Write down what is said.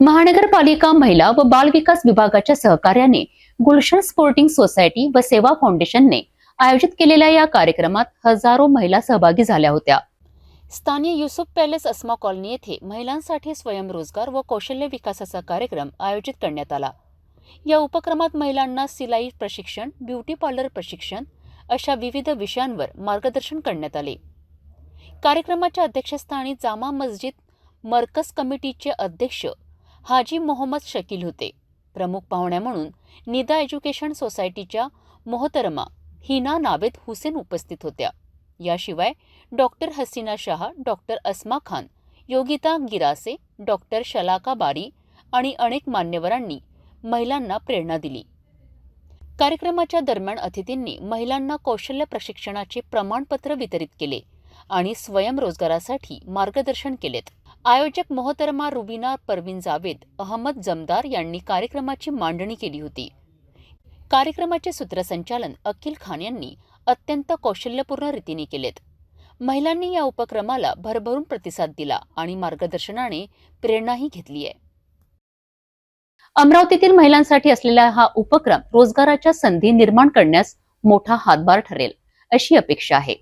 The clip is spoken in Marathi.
महानगरपालिका महिला व बाल विकास विभागाच्या सहकार्याने गुलशन स्पोर्टिंग सोसायटी व सेवा फाउंडेशनने आयोजित केलेल्या या कार्यक्रमात हजारो महिला सहभागी झाल्या होत्या। स्थानीय युसुफ पॅलेस अस्मा कॉलनी येथे महिलांसाठी स्वयंरोजगार व कौशल्य विकासाचा कार्यक्रम आयोजित करण्यात आला। या उपक्रमात महिलांना सिलाई प्रशिक्षण, ब्युटी पार्लर प्रशिक्षण अशा विविध विषयांवर मार्गदर्शन करण्यात आले। कार्यक्रमाच्या अध्यक्षस्थानी जामा मस्जिद मरकज कमिटीचे अध्यक्ष हाजी मोहम्मद शकील होते। प्रमुख पाहुण्या म्हणून निदा एज्युकेशन सोसायटीच्या मोहतरमा हिना नावेद हुसेन उपस्थित होत्या। याशिवाय डॉक्टर हसीना शाह, डॉक्टर अस्मा खान, योगिता गिरासे, डॉक्टर शलाका बारी आणि अनेक मान्यवरांनी महिलांना प्रेरणा दिली। कार्यक्रमाच्या दरम्यान अतिथींनी महिलांना कौशल्य प्रशिक्षणाचे प्रमाणपत्र वितरित केले आणि स्वयंरोजगारासाठी मार्गदर्शन केलेत। आयोजक मोहतरमा रुबीना परवीन जावेद अहमद जमदार यांनी कार्यक्रमाची मांडणी केली होती। कार्यक्रमाचे सूत्रसंचालन अकील खान यांनी अत्यंत कौशल्यपूर्ण रीतीने केलेत। महिलांनी या उपक्रमाला भरभरून प्रतिसाद दिला आणि मार्गदर्शनाने प्रेरणाही घेतली आहे। अमरावतीतील महिलांसाठी असलेला हा उपक्रम रोजगाराच्या संधी निर्माण करण्यास मोठा हातभार ठरेल अशी अपेक्षा आहे।